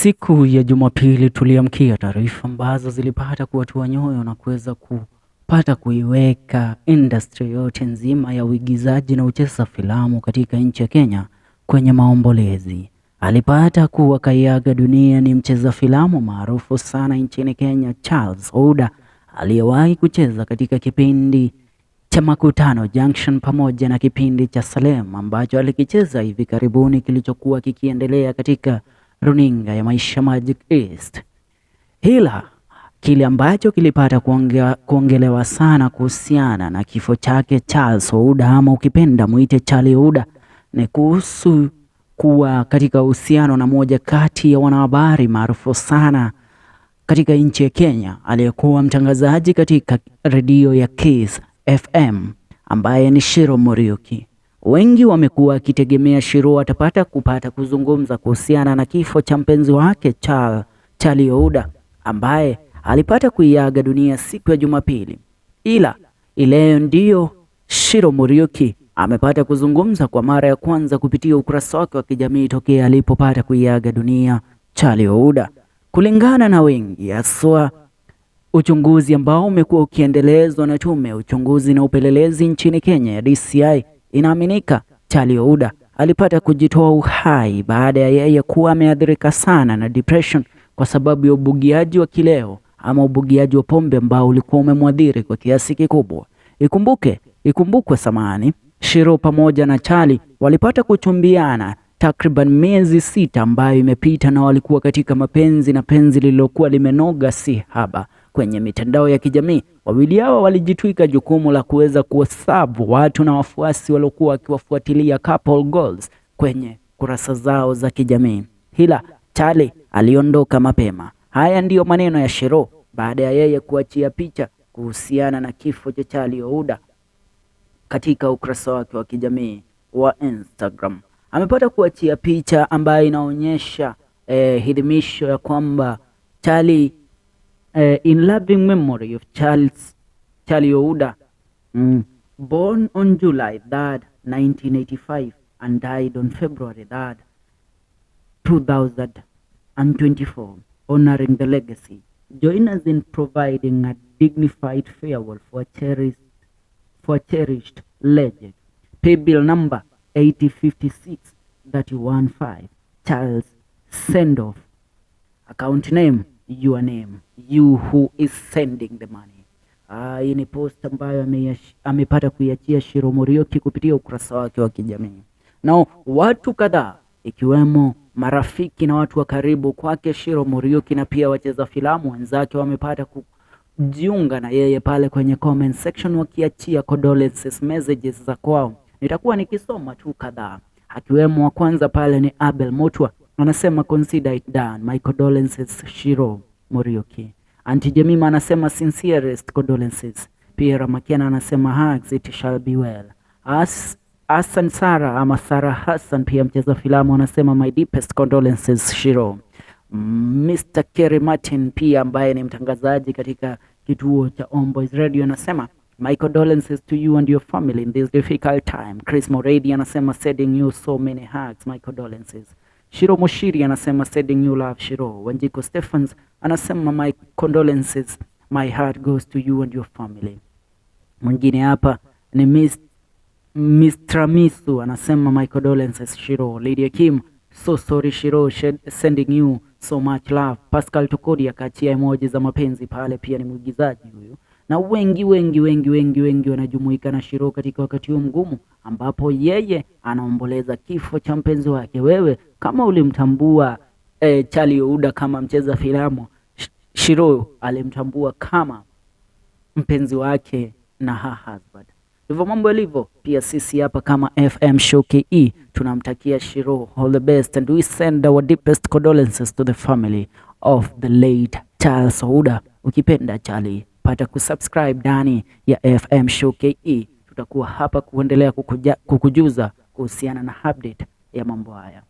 Siku ya Jumapili tuliamkia taarifa ambazo zilipata kuwatua nyoyo na kuweza kupata kuiweka industry yote nzima ya uigizaji na ucheza filamu katika nchi ya Kenya kwenye maombolezi. Alipata kuwa kaiaga dunia ni mcheza filamu maarufu sana nchini Kenya, Charles Ouda, aliyewahi kucheza katika kipindi cha Makutano Junction pamoja na kipindi cha Salem ambacho alikicheza hivi karibuni kilichokuwa kikiendelea katika runinga ya Maisha Magic East. Hila kile ambacho kilipata kuongelewa sana kuhusiana na kifo chake Charles Ouda, ama ukipenda muite Charlie Ouda, ni kuhusu kuwa katika uhusiano na moja kati ya wanahabari maarufu sana katika nchi ya Kenya, aliyekuwa mtangazaji katika redio ya Kiss FM ambaye ni Ciru Muriuki. Wengi wamekuwa wakitegemea Ciru atapata kuzungumza kuhusiana na kifo cha mpenzi wake Charlie Ouda ambaye alipata kuiaga dunia siku ya Jumapili. Ila ileo ndio Ciru Muriuki amepata kuzungumza kwa mara ya kwanza kupitia ukurasa wake wa kijamii tokea alipopata kuiaga dunia Charlie Ouda. Kulingana na wengi, haswa uchunguzi ambao umekuwa ukiendelezwa na tume ya uchunguzi na upelelezi nchini Kenya ya DCI, inaaminika Charlie Ouda alipata kujitoa uhai baada ya yeye kuwa ameathirika sana na depression kwa sababu ya ubugiaji wa kileo ama ubugiaji wa pombe ambao ulikuwa umemwadhiri kwa kiasi kikubwa. Ikumbukwe samani, Ciru pamoja na Charlie walipata kuchumbiana takriban miezi 6 ambayo imepita, na walikuwa katika mapenzi na penzi lililokuwa limenoga si haba. Kwenye mitandao ya kijamii, wawili hao walijitwika jukumu la kuweza kuwasabu watu na wafuasi waliokuwa wakiwafuatilia couple goals kwenye kurasa zao za kijamii. Hila Charlie aliondoka mapema. Haya ndiyo maneno ya Ciru baada ya yeye kuachia picha kuhusiana na kifo cha Charlie Ouda katika ukurasa wake wa kijamii wa Instagram. Amepata kuachia picha ambayo inaonyesha hitimisho ya kwamba Charlie in loving memory of Charlie Ouda, born on July 3rd, 1985 and died on February 3rd, 2024, honoring the legacy. Join us in providing a dignified farewell for a cherished legend. Pay bill number 8056-315, Charles send-off. Account name, your name, you who is sending the money. Hii ni post ambayo amepata kuiachia Ciru Muriuki kupitia ukurasa wake wa kijamii. Na watu kadhaa ikiwemo marafiki na watu wa karibu kwake Ciru Muriuki na pia wacheza filamu wenzake wamepata kujiunga na yeye pale kwenye comment section wakiachia condolences messages za kwao. Nitakuwa nikisoma tu kadhaa, akiwemo wa kwanza pale ni Abel Mutwa, anasema consider it done, my condolences Ciru Muriuki. Auntie Jemima anasema sincerest condolences. Pierre Makiana anasema hugs, it shall be well. Hassan Sara ama Sara Hassan pia mcheza filamu anasema my deepest condolences Ciru. Mr. Kerry Martin pia ambaye ni mtangazaji katika kituo cha Homeboys Radio anasema my condolences to you and your family in this difficult time. Chris Moredi anasema sending you so many hugs, my condolences. Shiro Mushiri anasema sending you love Ciru. Wanjiko Stephens anasema my condolences, my heart goes to you and your family. Mwingine hapa ni Mr. Misu anasema my condolences Ciru. Lydia Kim, so sorry Ciru, sending you so much love. Pascal Tokodi akachia emoji za mapenzi pale, pia ni mwigizaji huyu. Na wengi wanajumuika na Ciru katika wakati huu mgumu ambapo yeye anaomboleza kifo cha mpenzi wake. Wewe kama ulimtambua Charlie Ouda kama mcheza filamu, Ciru alimtambua kama mpenzi wake na husband. Hivyo mambo yalivyo, pia sisi hapa kama FM Show KE tunamtakia Ciru all the best and we send our deepest condolences to the family of the late Charles Ouda. Ukipenda Charlie, pata kusubscribe ndani ya FM Show KE. Tutakuwa hapa kuendelea kukujuza kuhusiana na update ya mambo haya.